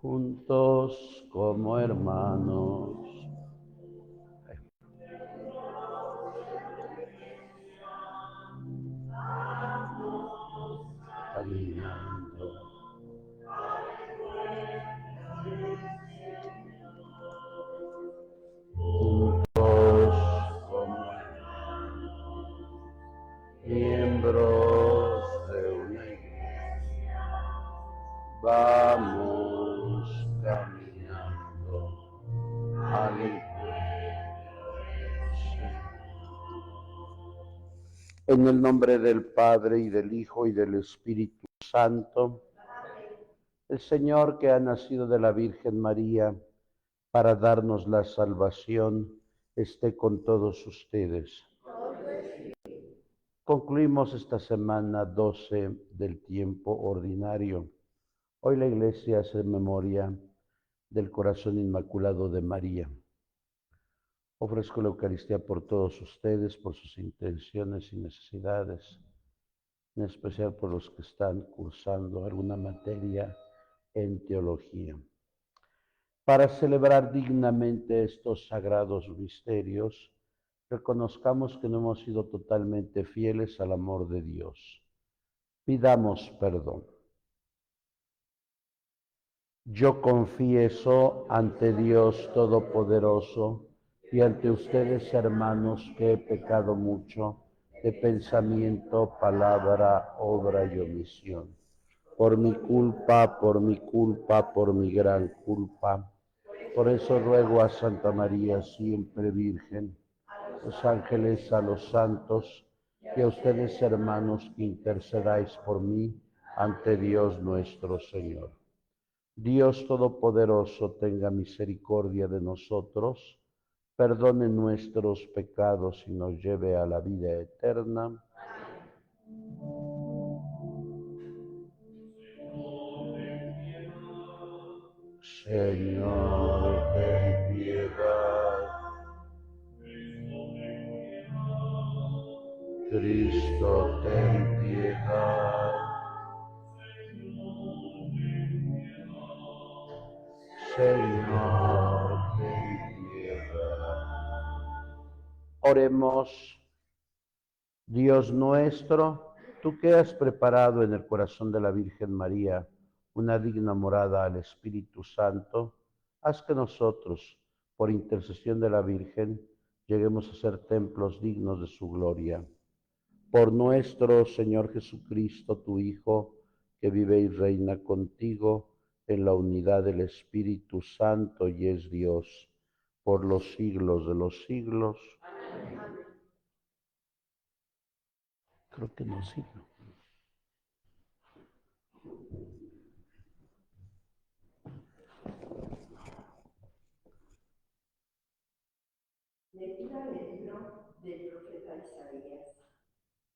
juntos como hermanos, caminando. Juntos como miembros de una iglesia, vamos caminando al encuentro del Señor. En el nombre del Padre, y del Hijo, y del Espíritu Santo, el Señor, que ha nacido de la Virgen María para darnos la salvación, esté con todos ustedes. Concluimos esta semana 12 del tiempo ordinario. Hoy la Iglesia hace memoria del corazón inmaculado de María. Ofrezco la Eucaristía por todos ustedes, por sus intenciones y necesidades, en especial por los que están cursando alguna materia en teología. Para celebrar dignamente estos sagrados misterios, reconozcamos que no hemos sido totalmente fieles al amor de Dios. Pidamos perdón. Yo confieso ante Dios Todopoderoso y ante ustedes, hermanos, que he pecado mucho de pensamiento, palabra, obra y omisión. Por mi culpa, por mi culpa, por mi gran culpa. Por eso ruego a Santa María, siempre Virgen, a los ángeles, a los santos, y a ustedes, hermanos, que intercedáis por mí ante Dios nuestro Señor. Dios Todopoderoso tenga misericordia de nosotros, perdone nuestros pecados y nos lleve a la vida eterna. Señor, ten piedad. Cristo, ten piedad. Señor, ten piedad. Oremos. Dios nuestro, tú que has preparado en el corazón de la Virgen María una digna morada al Espíritu Santo, haz que nosotros, por intercesión de la Virgen, lleguemos a ser templos dignos de su gloria. Por nuestro Señor Jesucristo, tu Hijo, que vive y reina contigo en la unidad del Espíritu Santo y es Dios, por los siglos de los siglos. Creo que no sirve. Lectura del libro del profeta Isaías.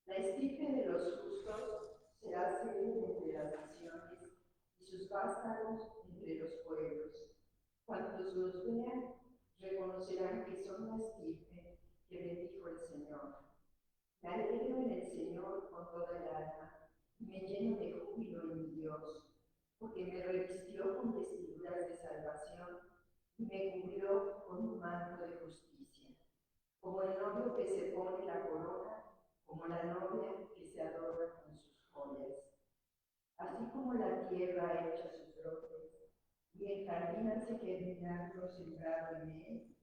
La estirpe de los justos será célebre entre las naciones y sus vástagos entre los pueblos. Cuantos los vean reconocerán que son la estirpe que bendijo el Señor. Me alegro en el Señor con toda el alma y me lleno de júbilo en mi Dios, porque me revistió con vestiduras de salvación y me cubrió con un manto de justicia. Como el novio que se pone la corona, como la novia que se adorna con sus joyas. Así como la tierra echa sus brotes, y el jardín hace que el milagro sembrado en él,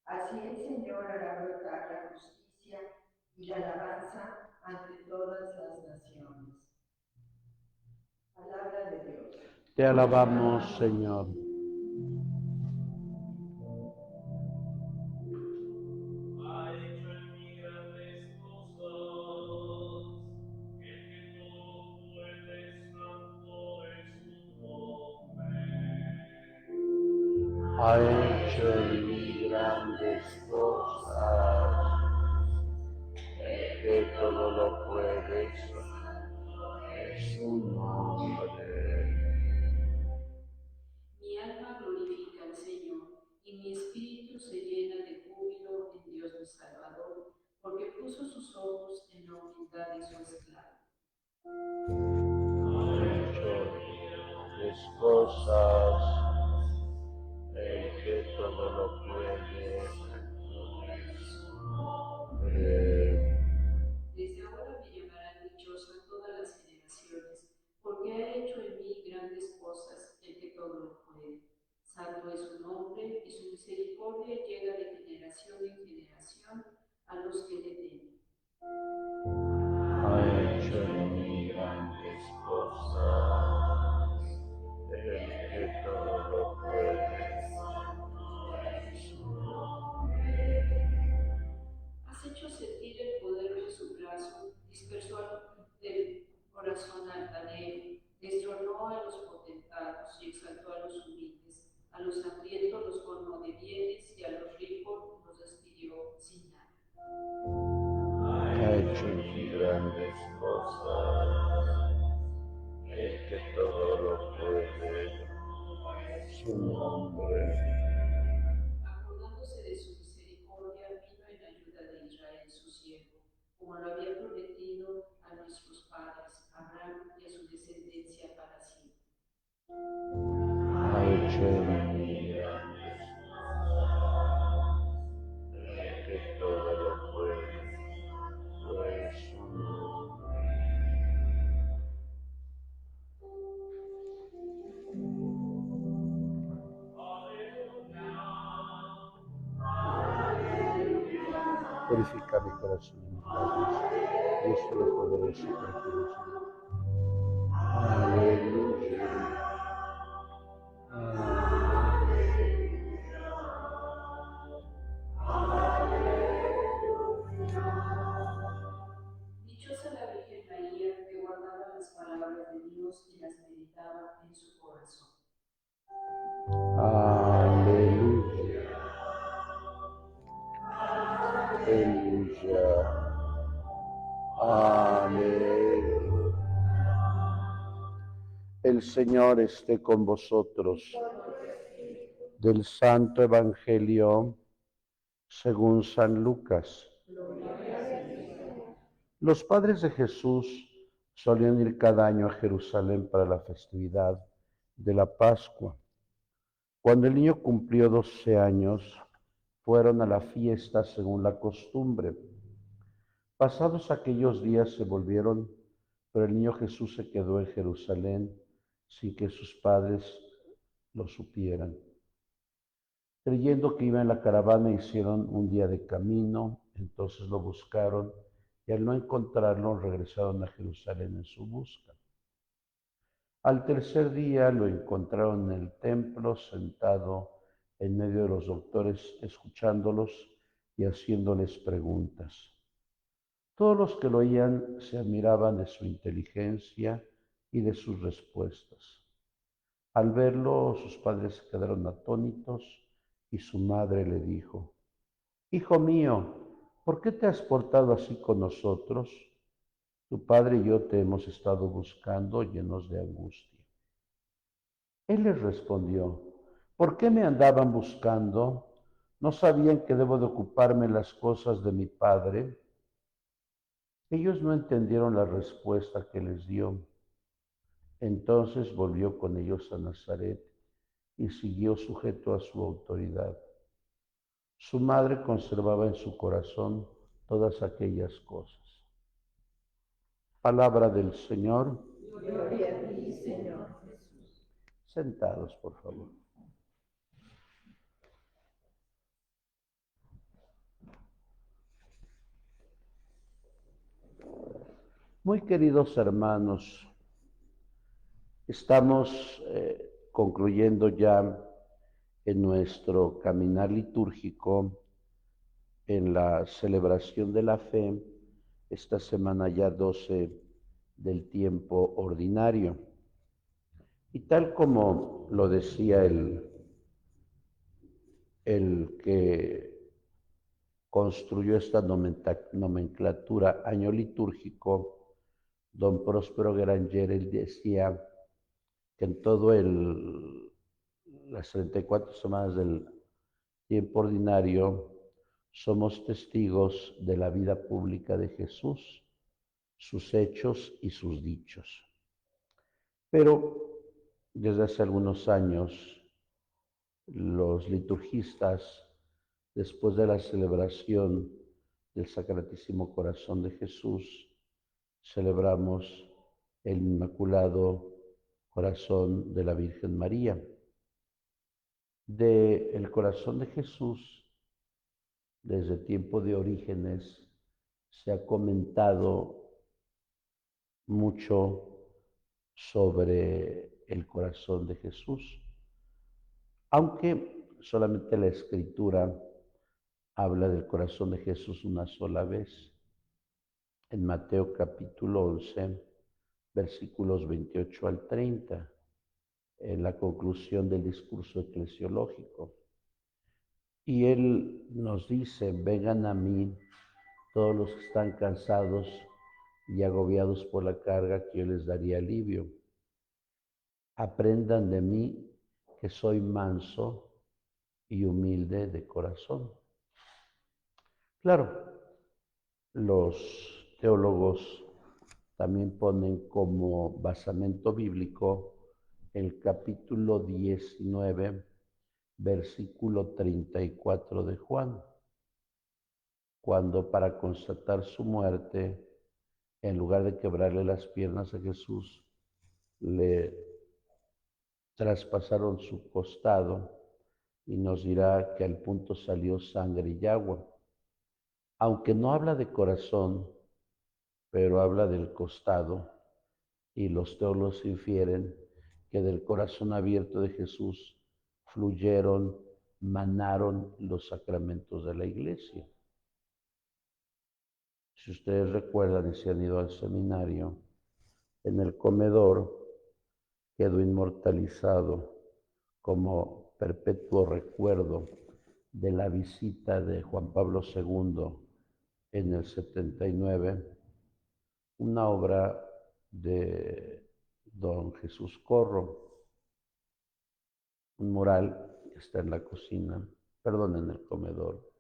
así el Señor hará brotar la justicia y la alabanza ante todas las naciones. Palabra de Dios. Te alabamos, Señor. Ha hecho en mí grandes cosas, el que todo puede, santo es su nombre. Ha hecho en mí grandes cosas, que todo lo puede, es su nombre. Mi alma glorifica al Señor, y mi espíritu se llena de júbilo en Dios mi Salvador, porque puso sus ojos en la humildad de su esclavo. Ha hecho en mí grandes cosas, cosas, el que todo lo puede. Desde ahora me llamarán dichosa todas las generaciones, porque ha hecho en mí grandes cosas el que todo lo puede. Santo es su nombre y su misericordia llega de generación en generación a los que le temen. Ha hecho en mí grandes cosas, el que todo lo puede. Has hecho sentir el poder de su brazo, dispersó del corazón altanero, destronó a los potentados y exaltó a los humildes, a los hambrientos los colmó de bienes y a los ricos los despidió sin nada. Ha hecho en mí grandes cosas, el que todo lo puede. Su nombre. Acordándose de su misericordia, vino en ayuda de Israel su siervo, como lo había prometido a nuestros padres, a Abraham y a su descendencia para siempre. Ha hecho en mí grandes cosas, el que todo lo puede. Pues su nombre. Purifica mi corazón y mis labios, Dios Todopoderoso, para que los Aleluya. Dichosa la Virgen María que guardaba las palabras de Dios y las meditaba en su corazón. Aleluya. Aleluya. Amén. El Señor esté con vosotros. Del Santo Evangelio según San Lucas. Los padres de Jesús solían ir cada año a Jerusalén para la festividad de la Pascua. Cuando el niño cumplió 12 años, fueron a la fiesta según la costumbre. Pasados aquellos días se volvieron, pero el niño Jesús se quedó en Jerusalén sin que sus padres lo supieran. Creyendo que iba en la caravana, hicieron un día de camino, entonces lo buscaron y al no encontrarlo regresaron a Jerusalén en su busca. Al tercer día lo encontraron en el templo, sentado en medio de los doctores, escuchándolos y haciéndoles preguntas. Todos los que lo oían se admiraban de su inteligencia y de sus respuestas. Al verlo, sus padres se quedaron atónitos y su madre le dijo: Hijo mío, ¿por qué te has portado así con nosotros? Tu padre y yo te hemos estado buscando llenos de angustia. Él les respondió: ¿Por qué me andaban buscando? ¿No sabían que debo de ocuparme en las cosas de mi padre? Ellos no entendieron la respuesta que les dio. Entonces volvió con ellos a Nazaret y siguió sujeto a su autoridad. Su madre conservaba en su corazón todas aquellas cosas. Palabra del Señor. Gloria a ti, Señor Jesús. Sentados, por favor. Muy queridos hermanos, estamos concluyendo ya en nuestro caminar litúrgico en la celebración de la fe, esta semana ya 12 del tiempo ordinario. Y tal como lo decía el que construyó esta nomenclatura año litúrgico, don Próspero Granger, él decía que en todo las 34 semanas del tiempo ordinario somos testigos de la vida pública de Jesús, sus hechos y sus dichos. Pero Desde hace algunos años, los liturgistas, después de la celebración del Sacratísimo Corazón de Jesús, celebramos el Inmaculado Corazón de la Virgen María. El corazón de Jesús, desde tiempo de Orígenes, se ha comentado mucho sobre el corazón de Jesús, aunque solamente la Escritura habla del corazón de Jesús una sola vez. En Mateo capítulo 11, versículos 28 al 30, en la conclusión del discurso eclesiológico. Y Él nos dice: vengan a mí todos los que están cansados y agobiados por la carga, que yo les daría alivio. Aprendan de mí, que soy manso y humilde de corazón. Claro, los teólogos también ponen como basamento bíblico el capítulo 19, versículo 34 de Juan, cuando para constatar su muerte, en lugar de quebrarle las piernas a Jesús, le traspasaron su costado, y nos dirá que al punto salió sangre y agua. Aunque no habla de corazón, pero habla del costado, y los teólogos infieren que del corazón abierto de Jesús fluyeron, manaron los sacramentos de la Iglesia. Si ustedes recuerdan y se han ido al seminario, en el comedor quedó inmortalizado como perpetuo recuerdo de la visita de Juan Pablo II en el 79, una obra de don Jesús Corro, un mural que está en la cocina, perdón, en el comedor,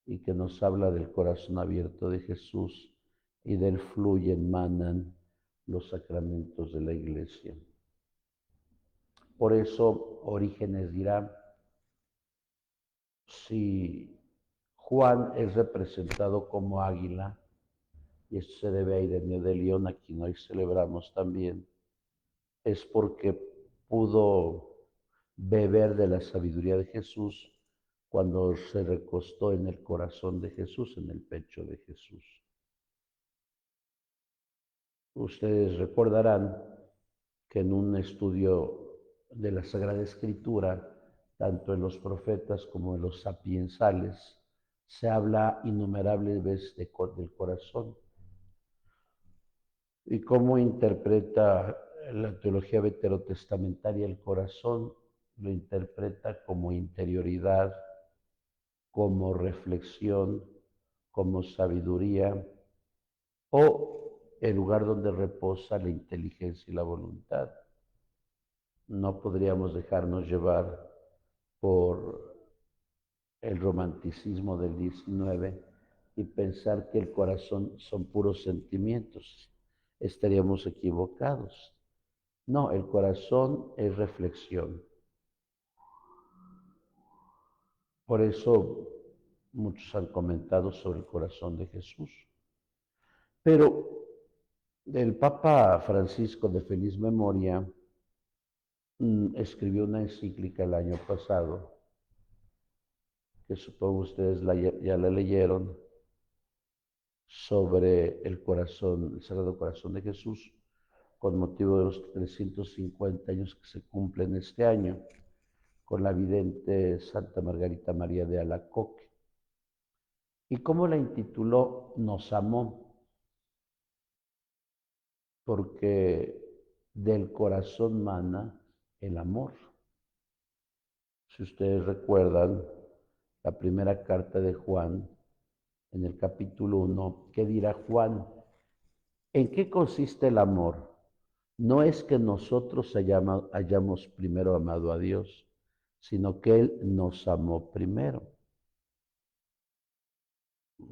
y que nos habla del corazón abierto de Jesús, y del fluyen, manan los sacramentos de la Iglesia. Por eso Orígenes dirá: si Juan es representado como águila, y esto se debe a Ireneo de León, a quien hoy celebramos también, es porque pudo beber de la sabiduría de Jesús cuando se recostó en el corazón de Jesús, en el pecho de Jesús. Ustedes recordarán que en un estudio de la Sagrada Escritura, tanto en los profetas como en los sapiensales, se habla innumerables veces del corazón. ¿Y cómo interpreta la teología veterotestamentaria el corazón? Lo interpreta como interioridad, como reflexión, como sabiduría, o el lugar donde reposa la inteligencia y la voluntad. No podríamos dejarnos llevar por el romanticismo del 19 y pensar que el corazón son puros sentimientos. Estaríamos equivocados. No, el corazón es reflexión. Por eso muchos han comentado sobre el corazón de Jesús. Pero el Papa Francisco, de feliz memoria, escribió una encíclica el año pasado, que supongo ustedes ya la leyeron, sobre el corazón, el Sagrado Corazón de Jesús, con motivo de los 350 años que se cumplen este año, con la vidente Santa Margarita María de Alacoque. ¿Y cómo la intituló? Nos amó, porque del corazón mana el amor. Si ustedes recuerdan la primera carta de Juan, en el capítulo 1, ¿qué dirá Juan? ¿En qué consiste el amor? No es que nosotros hayamos primero amado a Dios, sino que Él nos amó primero.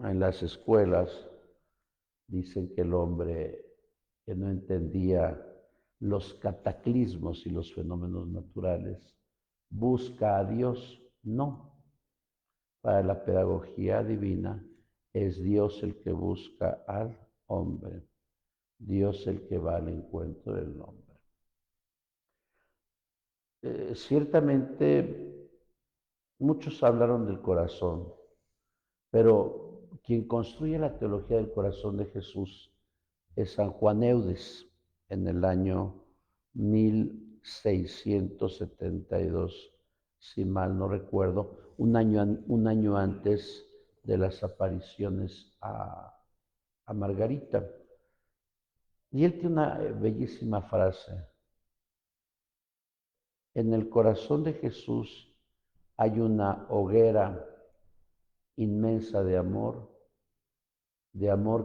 En las escuelas dicen que el hombre que no entendía los cataclismos y los fenómenos naturales, busca a Dios. No. Para la pedagogía divina es Dios el que busca al hombre, Dios el que va al encuentro del hombre. Ciertamente muchos hablaron del corazón, pero quien construye la teología del corazón de Jesús es San Juan Eudes en el año 1672, si mal no recuerdo, un año antes de las apariciones a Margarita. Y él tiene una bellísima frase: en el corazón de Jesús hay una hoguera inmensa de amor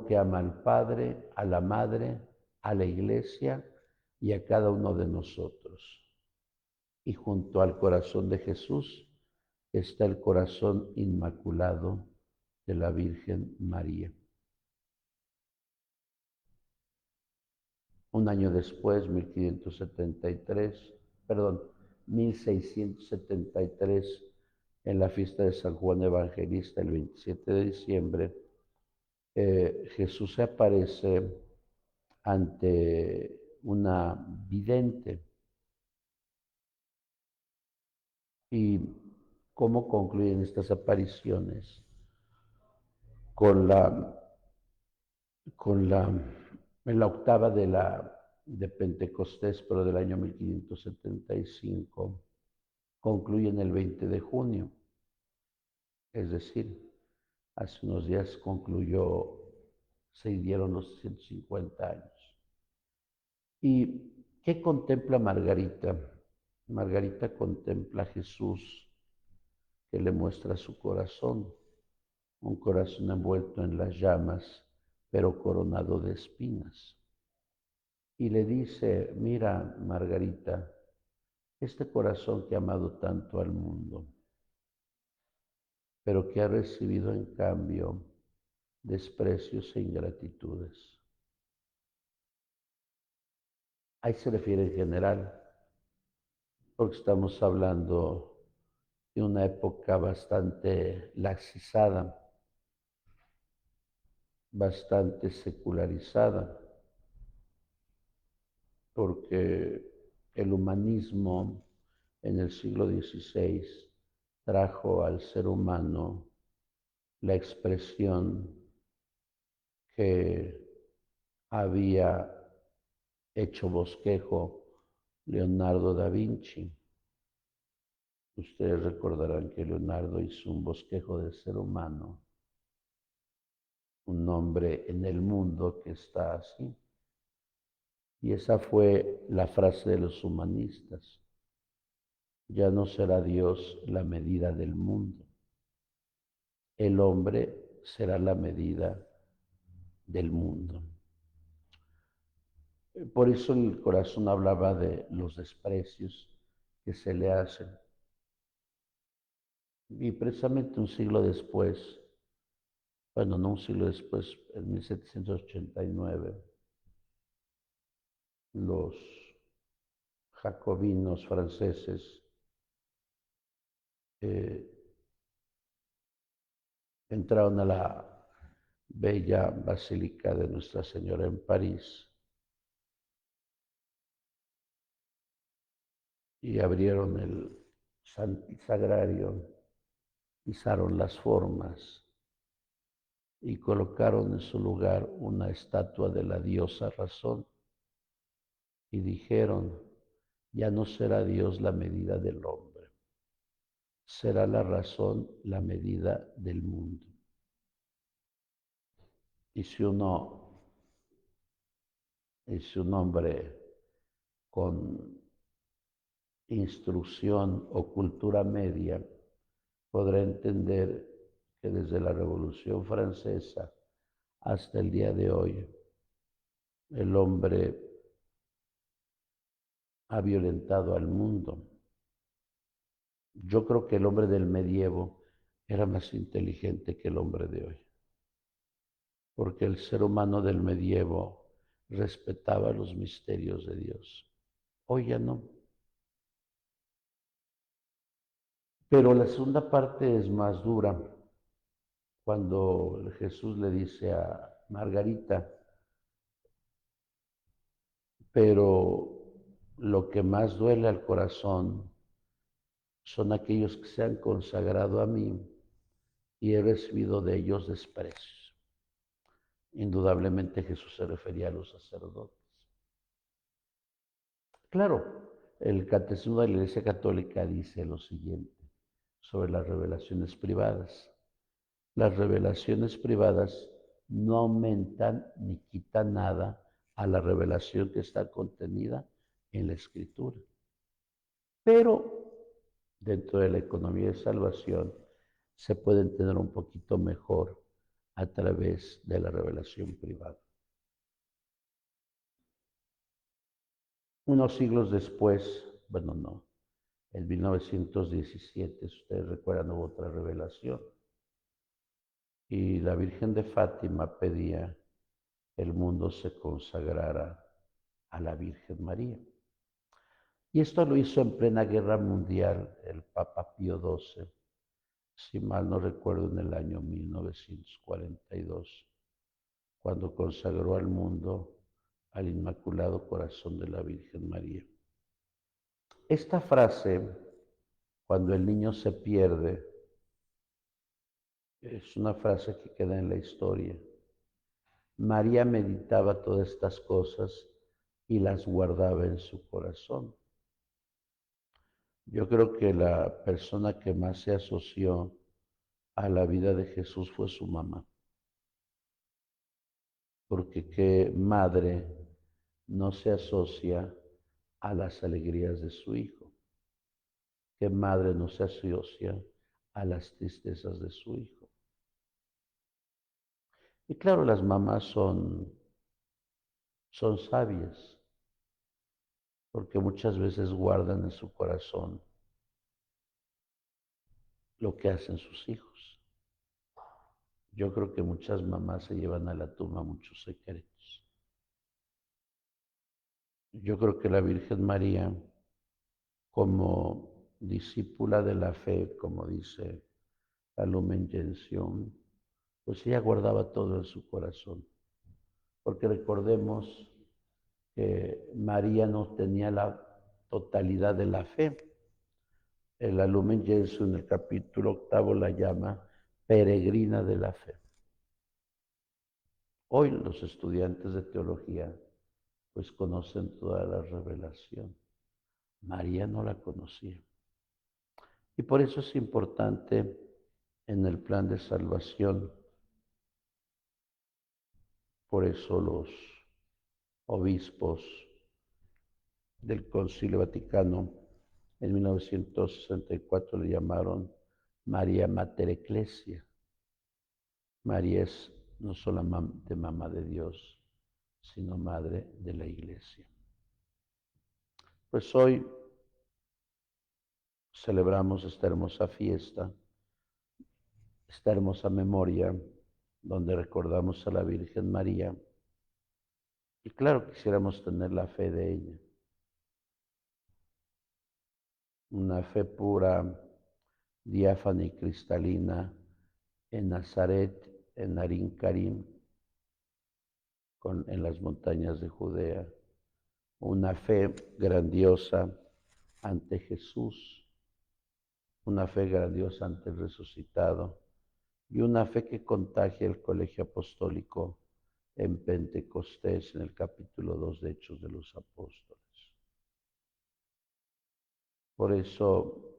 que ama al Padre, a la Madre, a la Iglesia y a cada uno de nosotros. Y junto al corazón de Jesús está el corazón inmaculado de la Virgen María. Un año después, 1673, en la fiesta de San Juan Evangelista, el 27 de diciembre, Jesús se aparece ante una vidente. ¿Y cómo concluyen estas apariciones? Con en la octava de Pentecostés, pero del año 1575, concluyen el 20 de junio, es decir, hace unos días se dieron los 150 años. ¿Y qué contempla Margarita? Margarita contempla a Jesús, que le muestra su corazón, un corazón envuelto en las llamas, pero coronado de espinas. Y le dice: mira, Margarita, este corazón que ha amado tanto al mundo, pero que ha recibido en cambio desprecios e ingratitudes. Ahí se refiere en general, porque estamos hablando de una época bastante laxizada, bastante secularizada, porque el humanismo en el siglo XVI trajo al ser humano la expresión que había hecho bosquejo Leonardo da Vinci. Ustedes recordarán que Leonardo hizo un bosquejo del ser humano, un hombre en el mundo que está así. Y esa fue la frase de los humanistas: ya no será Dios la medida del mundo, el hombre será la medida del mundo. Por eso el corazón hablaba de los desprecios que se le hacen. Y precisamente un siglo después, bueno, no un siglo después, en 1789, los jacobinos franceses entraron a la bella Basílica de Nuestra Señora en París y abrieron el sagrario, izaron las formas y colocaron en su lugar una estatua de la diosa Razón y dijeron: ya no será Dios la medida del hombre, será la razón la medida del mundo. Y si un hombre con instrucción o cultura media podrá entender que desde la Revolución Francesa hasta el día de hoy, el hombre ha violentado al mundo. Yo creo que el hombre del medievo era más inteligente que el hombre de hoy, porque el ser humano del medievo respetaba los misterios de Dios. Hoy ya no. Pero la segunda parte es más dura, cuando Jesús le dice a Margarita, pero lo que más duele al corazón son aquellos que se han consagrado a mí y he recibido de ellos desprecio. Indudablemente Jesús se refería a los sacerdotes. Claro, el Catecismo de la Iglesia Católica dice lo siguiente sobre las revelaciones privadas. Las revelaciones privadas no aumentan ni quitan nada a la revelación que está contenida en la Escritura. Pero dentro de la economía de salvación se puede entender un poquito mejor a través de la revelación privada. Unos siglos después, bueno, no, en 1917, si ustedes recuerdan, hubo otra revelación. Y la Virgen de Fátima pedía que el mundo se consagrara a la Virgen María. Y esto lo hizo en plena guerra mundial el Papa Pío XII, si mal no recuerdo, en el año 1942, cuando consagró al mundo al Inmaculado Corazón de la Virgen María. Esta frase, cuando el niño se pierde, es una frase que queda en la historia. María meditaba todas estas cosas y las guardaba en su corazón. Yo creo que la persona que más se asoció a la vida de Jesús fue su mamá, porque qué madre no se asocia a las alegrías de su hijo, qué madre no se asocia a las tristezas de su hijo. Y claro, las mamás son sabias, porque muchas veces guardan en su corazón lo que hacen sus hijos. Yo creo que muchas mamás se llevan a la tumba muchos secretos. Yo creo que la Virgen María, como discípula de la fe, como dice la Lumen Gentium, pues ella guardaba todo en su corazón. Porque recordemos que María no tenía la totalidad de la fe. El Lumen Gentium en el capítulo 8 la llama peregrina de la fe. Hoy los estudiantes de teología pues conocen toda la revelación. María no la conocía. Y por eso es importante en el plan de salvación. Por eso los obispos del Concilio Vaticano en 1964 le llamaron María Mater Ecclesia. María es no solamente mamá de Dios, sino madre de la Iglesia. Pues hoy celebramos esta hermosa fiesta, esta hermosa memoria, donde recordamos a la Virgen María. Y claro, quisiéramos tener la fe de ella, una fe pura, diáfana y cristalina en Nazaret, en Narín Karim, en las montañas de Judea, una fe grandiosa ante Jesús, una fe grandiosa ante el resucitado y una fe que contagia el colegio apostólico en Pentecostés, en el capítulo 2 de Hechos de los Apóstoles. Por eso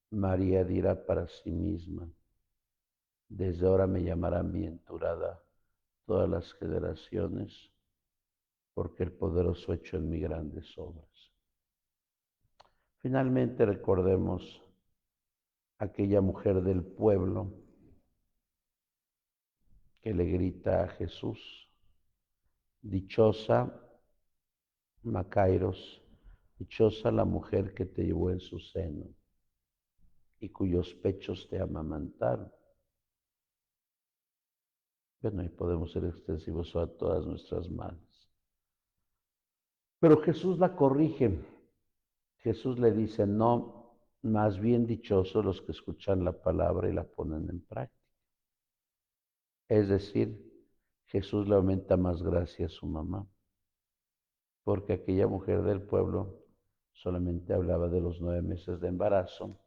María dirá para sí misma, desde ahora me llamarán bienaventurada todas las generaciones, porque el poderoso ha hecho en mí grandes obras. Finalmente recordemos aquella mujer del pueblo que le grita a Jesús, dichosa Macairos, dichosa la mujer que te llevó en su seno y cuyos pechos te amamantaron. Bueno, y podemos ser extensivos a todas nuestras madres. Pero Jesús la corrige. Jesús le dice, no, más bien dichosos los que escuchan la palabra y la ponen en práctica. Es decir, Jesús le aumenta más gracia a su mamá, porque aquella mujer del pueblo solamente hablaba de los 9 meses de embarazo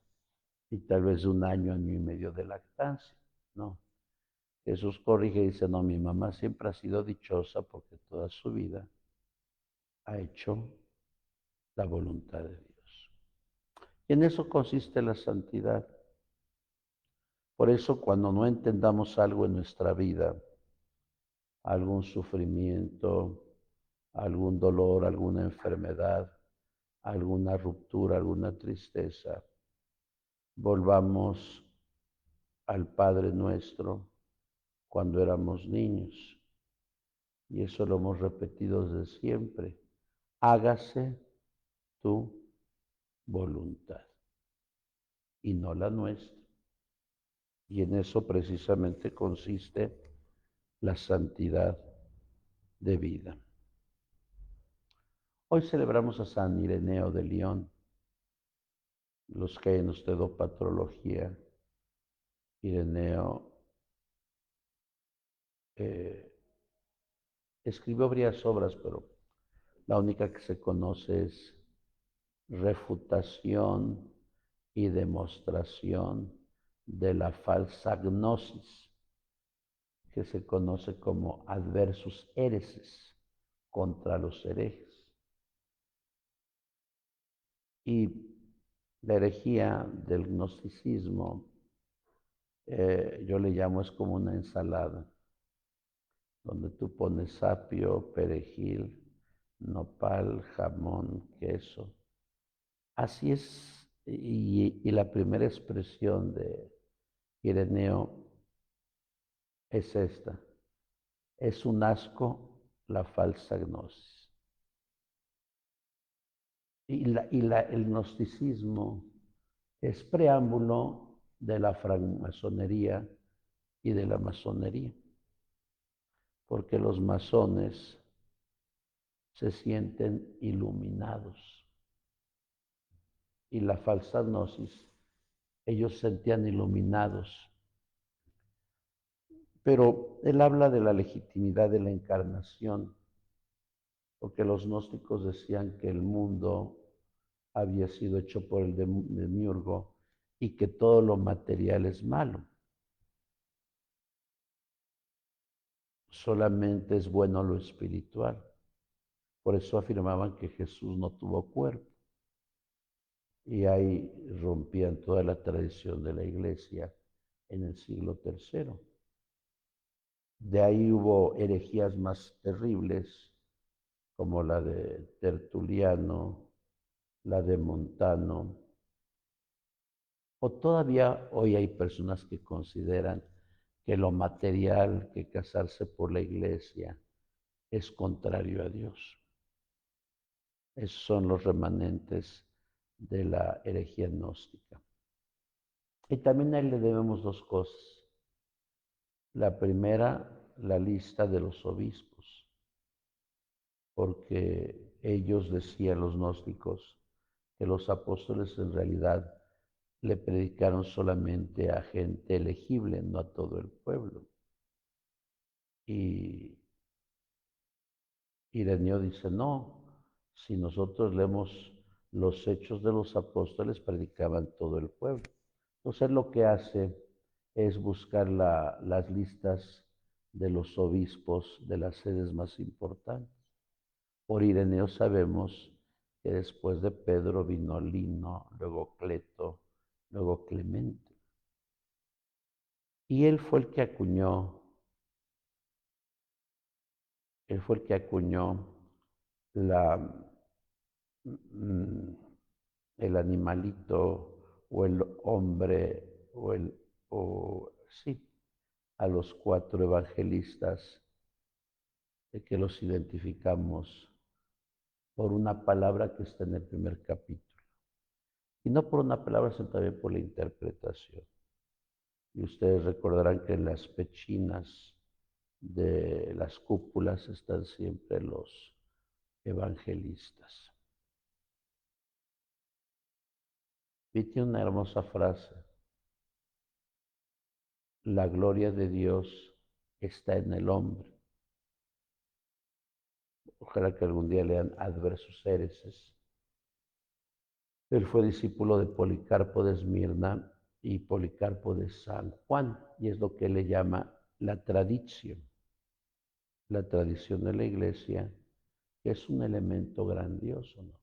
y tal vez de un año, año y medio de lactancia. No, Jesús corrige y dice, no, mi mamá siempre ha sido dichosa porque toda su vida ha hecho la voluntad de Dios. Y en eso consiste la santidad. Por eso cuando no entendamos algo en nuestra vida, algún sufrimiento, algún dolor, alguna enfermedad, alguna ruptura, alguna tristeza, volvamos al Padre nuestro cuando éramos niños. Y eso lo hemos repetido desde siempre. Hágase tu voluntad y no la nuestra. Y en eso precisamente consiste la santidad de vida. Hoy celebramos a San Ireneo de León. Los que hayan estudiado patrología, Ireneo escribió varias obras, pero la única que se conoce es Refutación y demostración de la falsa gnosis, que se conoce como Adversus Hereses, contra los herejes. Y la herejía del gnosticismo, yo le llamo, es como una ensalada, donde tú pones apio, perejil, nopal, jamón, queso. Así es, y la primera expresión de Ireneo es esta: es un asco la falsa gnosis. El gnosticismo es preámbulo de la francmasonería y de la masonería, porque los masones se sienten iluminados y la falsa gnosis, ellos se sentían iluminados. Pero él habla de la legitimidad de la encarnación, porque los gnósticos decían que el mundo había sido hecho por el demiurgo y que todo lo material es malo. Solamente es bueno lo espiritual. Por eso afirmaban que Jesús no tuvo cuerpo. Y ahí rompían toda la tradición de la iglesia en el siglo III. De ahí hubo herejías más terribles, como la de Tertuliano, la de Montano, o todavía hoy hay personas que consideran que lo material, que casarse por la iglesia, es contrario a Dios. Esos son los remanentes de la herejía gnóstica. Y también a él le debemos dos cosas. La primera, la lista de los obispos, porque ellos decían, los gnósticos, que los apóstoles en realidad le predicaron solamente a gente elegible, no a todo el pueblo. Y Ireneo dice, no, si nosotros leemos los hechos de los apóstoles, predicaban todo el pueblo. Entonces lo que hace es buscar las listas de los obispos de las sedes más importantes. Por Ireneo sabemos que después de Pedro vino Lino, luego Cleto, luego Clemente. Y él fue el que acuñó la, mm, el animalito o el hombre sí, a los 4 evangelistas, de que los identificamos por una palabra que está en el primer capítulo. Y no por una palabra, sino también por la interpretación. Y ustedes recordarán que en las pechinas de las cúpulas están siempre los evangelistas. Y tiene una hermosa frase: la gloria de Dios está en el hombre. Ojalá que algún día lean Adversus Hereses. Él fue discípulo de Policarpo de Esmirna y Policarpo de San Juan, y es lo que le llama la tradición de la iglesia, que es un elemento grandioso, ¿no?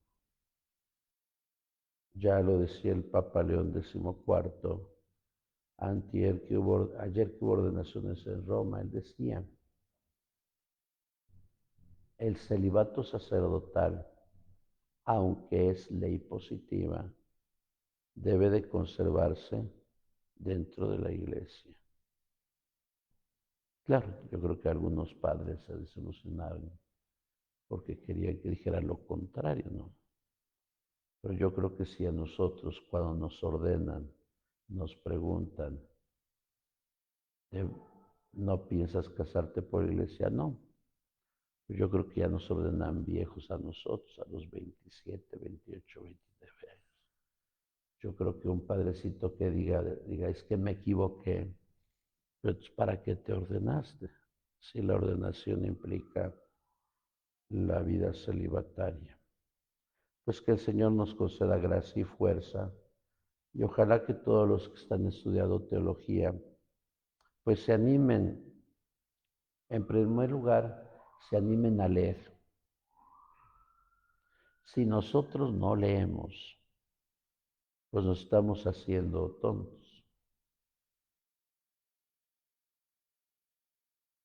Ya lo decía el Papa León XIV, ayer que hubo ordenaciones en Roma, él decía, el celibato sacerdotal, aunque es ley positiva, debe de conservarse dentro de la iglesia. Claro, yo creo que algunos padres se desilusionaron porque querían que dijera lo contrario, ¿no? Pero yo creo que si a nosotros cuando nos ordenan, nos preguntan, ¿no piensas casarte por la iglesia? No. Yo creo que ya nos ordenan viejos a nosotros, a los 27, 28, 29 años. Yo creo que un padrecito que diga, es que me equivoqué, pero ¿para qué te ordenaste? Si la ordenación implica la vida celibataria. Pues que el Señor nos conceda gracia y fuerza, y ojalá que todos los que están estudiando teología, pues se animen, en primer lugar, se animen a leer. Si nosotros no leemos, pues nos estamos haciendo tontos.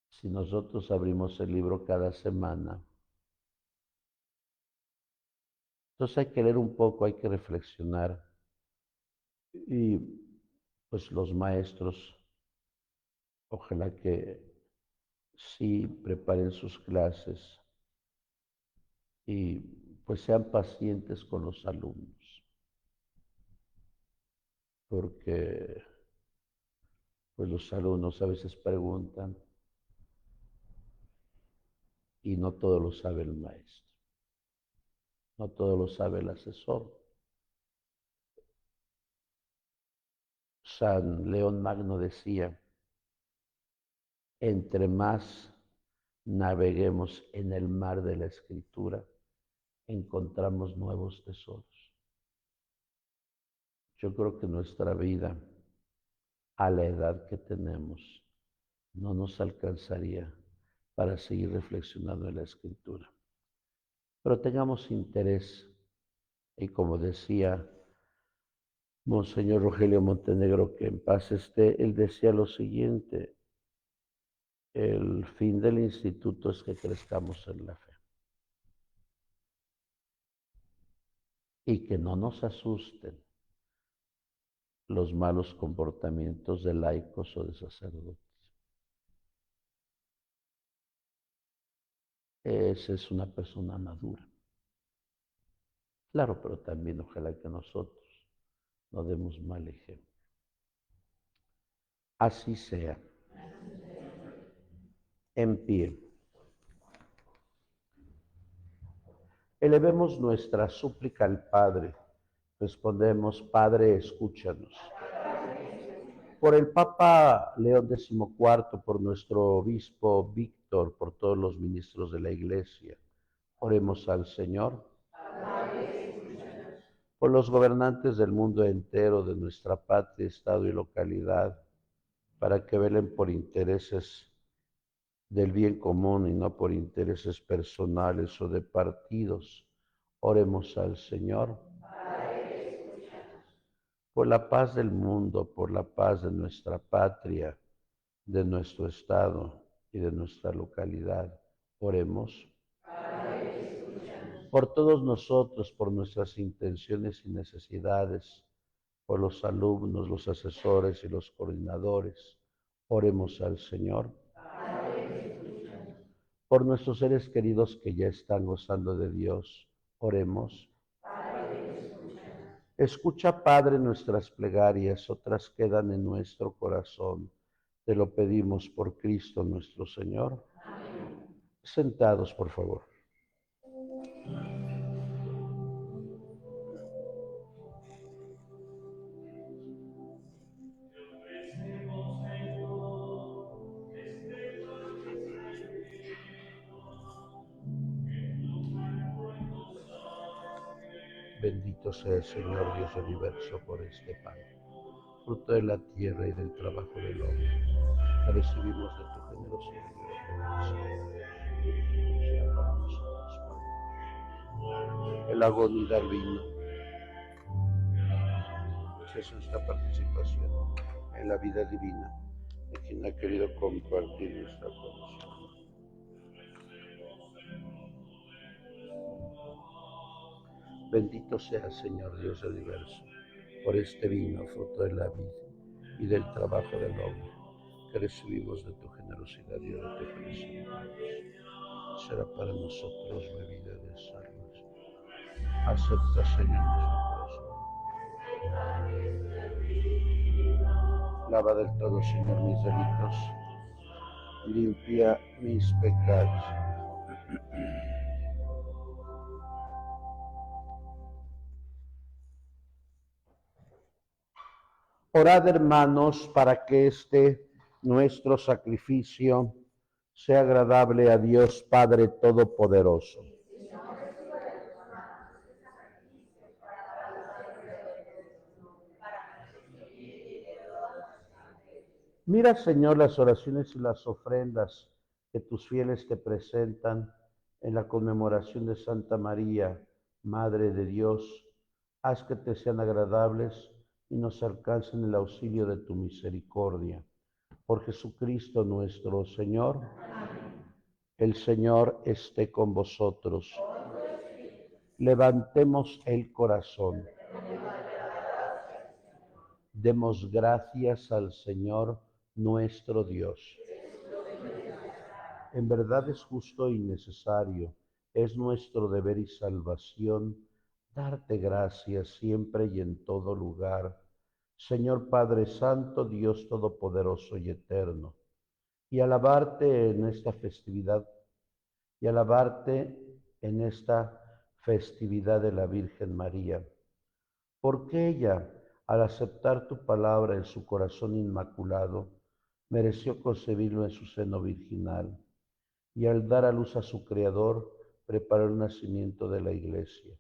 Si nosotros abrimos el libro cada semana, entonces hay que leer un poco, hay que reflexionar. Y pues los maestros, ojalá que sí preparen sus clases y pues sean pacientes con los alumnos, porque pues los alumnos a veces preguntan y no todo lo sabe el maestro, no todo lo sabe el asesor. San León Magno decía, entre más naveguemos en el mar de la Escritura, encontramos nuevos tesoros. Yo creo que nuestra vida, a la edad que tenemos, no nos alcanzaría para seguir reflexionando en la Escritura. Pero tengamos interés, y como decía Monseñor Rogelio Montenegro, que en paz esté, él decía lo siguiente: el fin del instituto es que crezcamos en la fe. Y que no nos asusten los malos comportamientos de laicos o de sacerdotes. Esa es una persona madura. Claro, pero también ojalá que nosotros no demos mal ejemplo. Así sea. En pie. Elevemos nuestra súplica al Padre. Respondemos, Padre, escúchanos. Por el Papa León XIV, por nuestro obispo Víctor, por todos los ministros de la Iglesia, oremos al Señor. Por los gobernantes del mundo entero, de nuestra patria, estado y localidad, para que velen por intereses del bien común y no por intereses personales o de partidos. Oremos al Señor. Por la paz del mundo, por la paz de nuestra patria, de nuestro estado y de nuestra localidad. Oremos. Por todos nosotros, por nuestras intenciones y necesidades, por los alumnos, los asesores y los coordinadores. Oremos al Señor. Por nuestros seres queridos que ya están gozando de Dios. Oremos. Escucha, Padre, nuestras plegarias, otras quedan en nuestro corazón. Te lo pedimos por Cristo nuestro Señor. Amén. Sentados, por favor. Te ofrecemos, Señor, este pan bendito, que tu cuerpo y tu sangre. Bendito sea el Señor Dios del universo por este pan, fruto de la tierra y del trabajo del hombre, que recibimos de tu generosidad y de tu sea para nosotros por el agua unida al vino, que es nuestra participación en la vida divina, de quien ha querido compartir nuestra condición. Bendito sea, Señor Dios del universo, por este vino, fruto de la vida y del trabajo del hombre, que recibimos de tu generosidad y de tu felicidad. Será para nosotros bebida de salvación. Acepta, Señor, nuestro corazón. Lava del todo, Señor, mis delitos. Limpia mis pecados. Orad, hermanos, para que este nuestro sacrificio sea agradable a Dios Padre Todopoderoso. Mira, Señor, las oraciones y las ofrendas que tus fieles te presentan en la conmemoración de Santa María, Madre de Dios. Haz que te sean agradables y nos alcancen el auxilio de tu misericordia. Por Jesucristo nuestro Señor. El Señor esté con vosotros. Levantemos el corazón. Demos gracias al Señor nuestro Dios. En verdad es justo y necesario, es nuestro deber y salvación darte gracias siempre y en todo lugar, Señor Padre Santo, Dios Todopoderoso y Eterno, y alabarte en esta festividad, y alabarte en esta festividad de la Virgen María, porque ella, al aceptar tu palabra en su corazón inmaculado, mereció concebirlo en su seno virginal, y al dar a luz a su Creador, preparó el nacimiento de la Iglesia,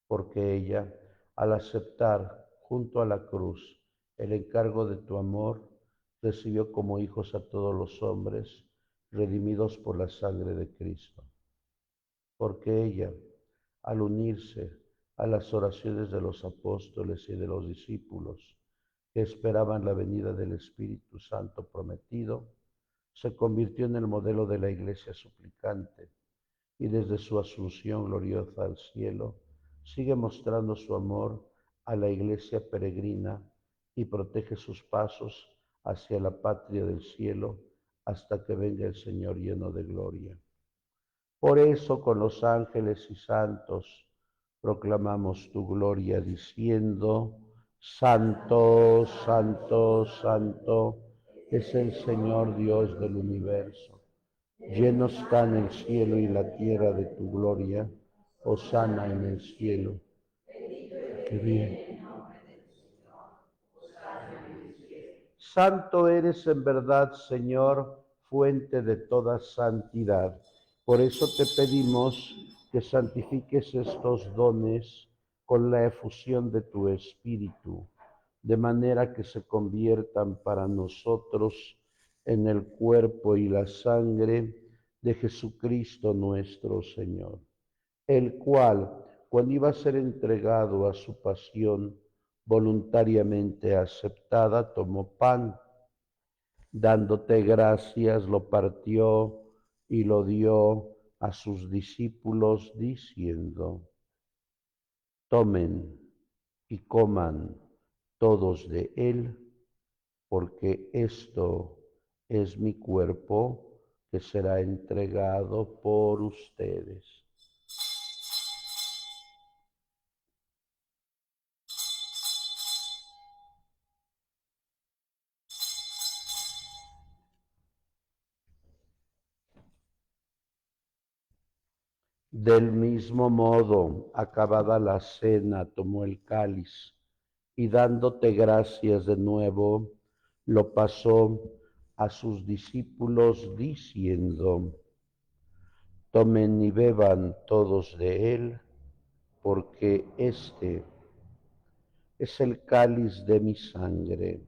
porque ella, al aceptar junto a la cruz el encargo de tu amor, recibió como hijos a todos los hombres, redimidos por la sangre de Cristo. Porque ella, al unirse a las oraciones de los apóstoles y de los discípulos, que esperaban la venida del Espíritu Santo prometido, se convirtió en el modelo de la Iglesia suplicante y desde su asunción gloriosa al cielo sigue mostrando su amor a la Iglesia peregrina y protege sus pasos hacia la patria del cielo hasta que venga el Señor lleno de gloria. Por eso con los ángeles y santos proclamamos tu gloria diciendo: Santo, Santo, Santo es el Señor Dios del universo. Lleno están el cielo y la tierra de tu gloria. Hosana en el cielo. Qué bien. Santo eres en verdad, Señor, fuente de toda santidad. Por eso te pedimos que santifiques estos dones con la efusión de tu Espíritu, de manera que se conviertan para nosotros en el cuerpo y la sangre de Jesucristo nuestro Señor, el cual, cuando iba a ser entregado a su pasión voluntariamente aceptada, tomó pan, dándote gracias, lo partió y lo dio a sus discípulos, diciendo: tomen y coman todos de él, porque esto es mi cuerpo que será entregado por ustedes. Del mismo modo, acabada la cena, tomó el cáliz y dándote gracias de nuevo, lo pasó a sus discípulos diciendo: Tomen y beban todos de él, porque este es el cáliz de mi sangre,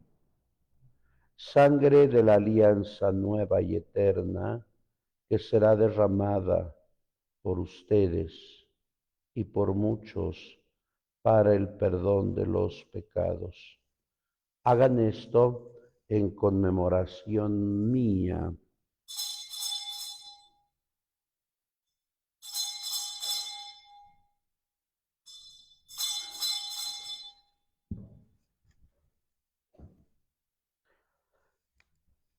sangre de la alianza nueva y eterna, que será derramada por ustedes y por muchos para el perdón de los pecados. Hagan esto en conmemoración mía.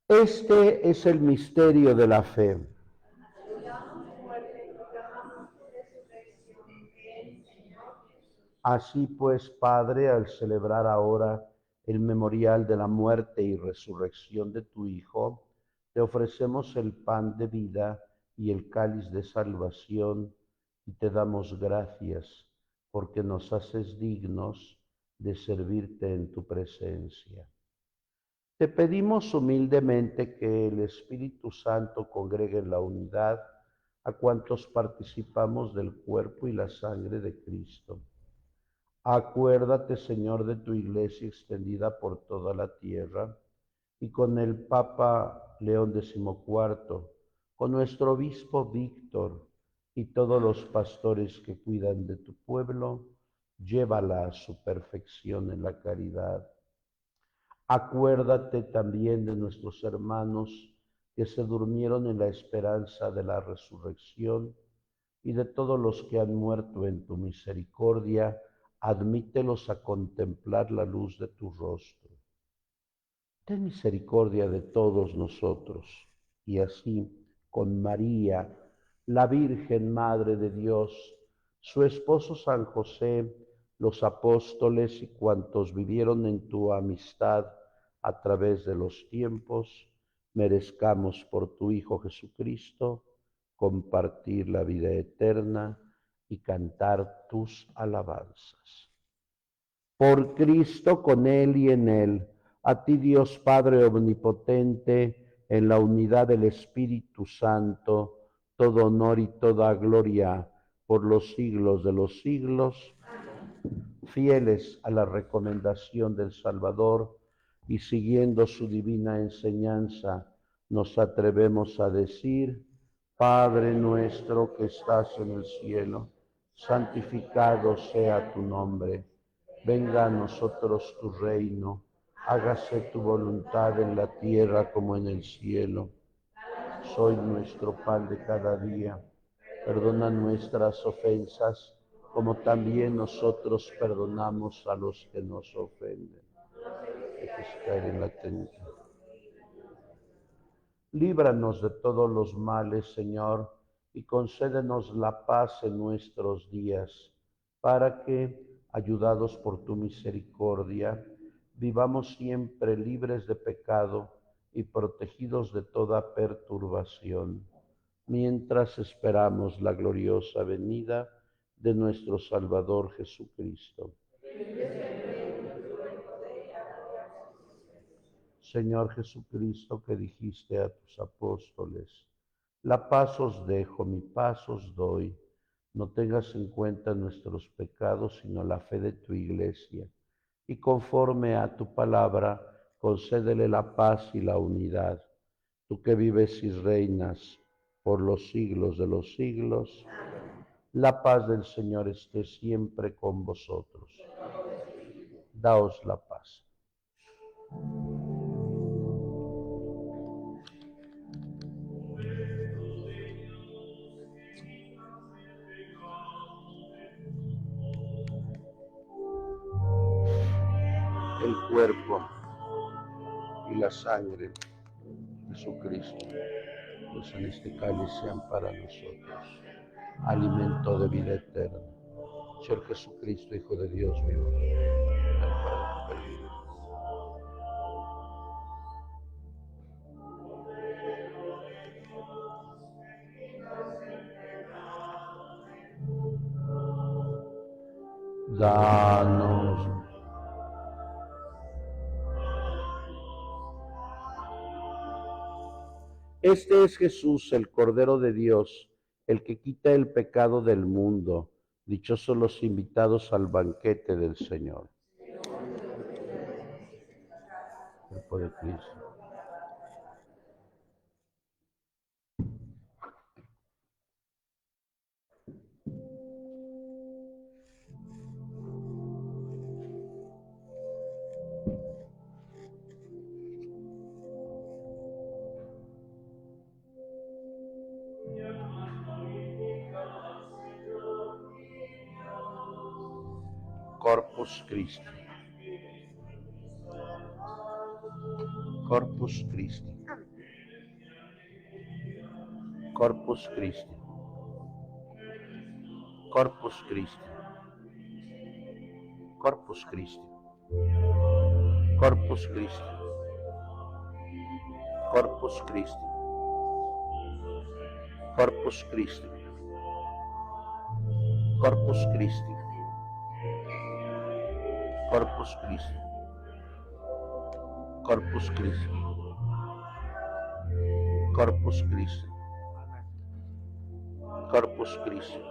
Este es el misterio de la fe. Así pues, Padre, al celebrar ahora el memorial de la muerte y resurrección de tu Hijo, te ofrecemos el pan de vida y el cáliz de salvación y te damos gracias porque nos haces dignos de servirte en tu presencia. Te pedimos humildemente que el Espíritu Santo congregue en la unidad a cuantos participamos del cuerpo y la sangre de Cristo. Acuérdate, Señor, de tu iglesia extendida por toda la tierra y con el Papa León XIV, con nuestro obispo Víctor y todos los pastores que cuidan de tu pueblo, llévala a su perfección en la caridad. Acuérdate también de nuestros hermanos que se durmieron en la esperanza de la resurrección y de todos los que han muerto en tu misericordia, admítelos a contemplar la luz de tu rostro. Ten misericordia de todos nosotros, y así, con María, la Virgen Madre de Dios, su esposo San José, los apóstoles y cuantos vivieron en tu amistad a través de los tiempos, merezcamos por tu Hijo Jesucristo compartir la vida eterna y cantar tus alabanzas. Por Cristo, con Él y en Él, a ti Dios Padre Omnipotente, en la unidad del Espíritu Santo, todo honor y toda gloria por los siglos de los siglos. Fieles a la recomendación del Salvador y siguiendo su divina enseñanza, nos atrevemos a decir: Padre nuestro que estás en el cielo, santificado sea tu nombre. Venga a nosotros tu reino, hágase tu voluntad en la tierra como en el cielo. Soy nuestro pan de cada día. Perdona nuestras ofensas, como también nosotros perdonamos a los que nos ofenden. Dejes caer en la tentación. Líbranos de todos los males, Señor, y concédenos la paz en nuestros días, para que, ayudados por tu misericordia, vivamos siempre libres de pecado y protegidos de toda perturbación, mientras esperamos la gloriosa venida de nuestro Salvador Jesucristo. Señor Jesucristo, que dijiste a tus apóstoles: la paz os dejo, mi paz os doy. No tengas en cuenta nuestros pecados, sino la fe de tu iglesia. Y conforme a tu palabra, concédele la paz y la unidad. Tú que vives y reinas por los siglos de los siglos, la paz del Señor esté siempre con vosotros. Daos la paz. El cuerpo y la sangre de Jesucristo, pues en este cáliz sean para nosotros alimento de vida eterna. Señor Jesucristo, Hijo de Dios vivo, ven para tu peligro. Danos. Este es Jesús, el Cordero de Dios, el que quita el pecado del mundo. Dichosos los invitados al banquete del Señor. Cuerpo de Cristo. Mi alma glorifica al Señor mi Dios. Corpus Christi. Corpus Christi. Corpus Christi. Corpus Christi. Corpus Christi. Corpus Christi. Corpus Christi. Corpus Christi. Corpus Christi. Corpus Christi. Corpus Christi. Corpus Christi. Corpus Christi.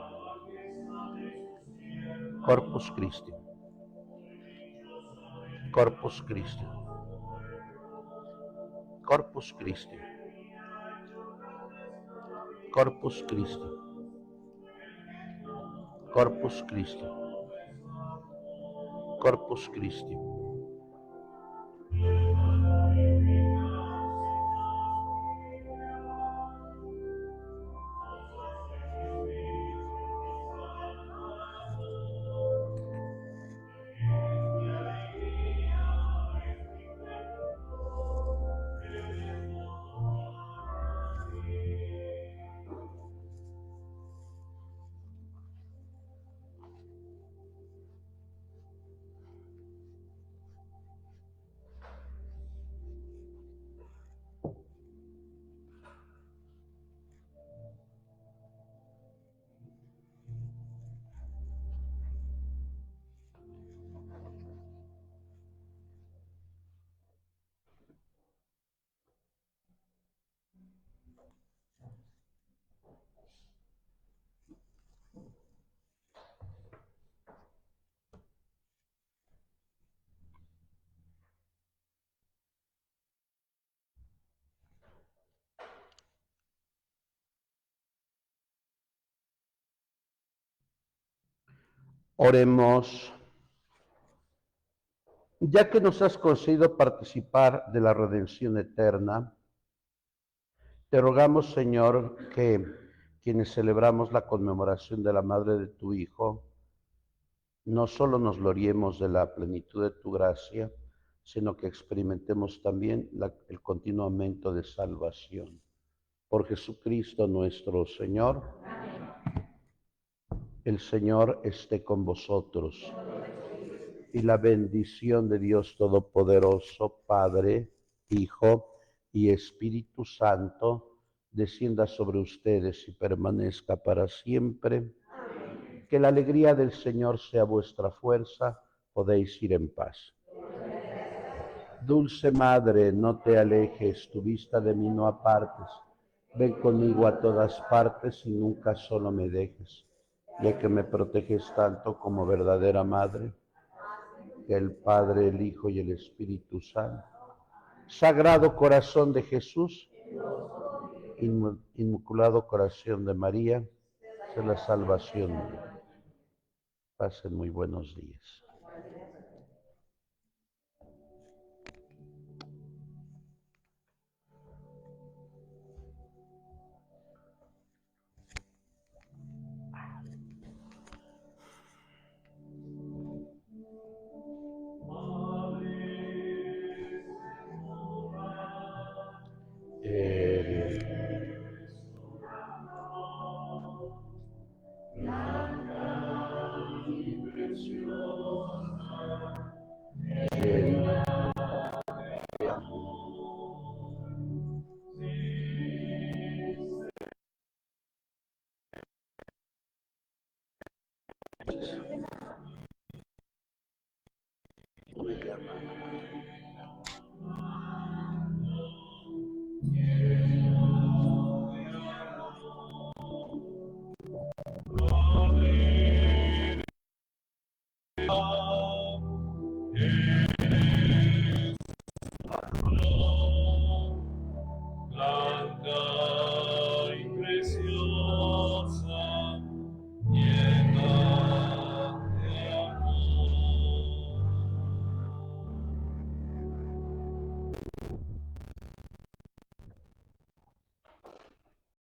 Corpus Christi. Corpus Christi. Corpus Christi. Corpus Christi. Corpus Christi. Corpus Christi. Oremos. Ya que nos has concedido participar de la redención eterna, te rogamos, Señor, que quienes celebramos la conmemoración de la Madre de tu Hijo, no solo nos gloriemos de la plenitud de tu gracia, sino que experimentemos también el continuo aumento de salvación. Por Jesucristo nuestro Señor. El Señor esté con vosotros. Y la bendición de Dios Todopoderoso, Padre, Hijo y Espíritu Santo, descienda sobre ustedes y permanezca para siempre. Amén. Que la alegría del Señor sea vuestra fuerza, podéis ir en paz. Dulce Madre, no te alejes, tu vista de mí no apartes. Ven conmigo a todas partes y nunca solo me dejes, ya que me proteges tanto como verdadera Madre. Que el Padre, el Hijo y el Espíritu Santo. Sagrado Corazón de Jesús, Inmaculado Corazón de María, sé la salvación mía. Pasen muy buenos días. Blanca y preciosa.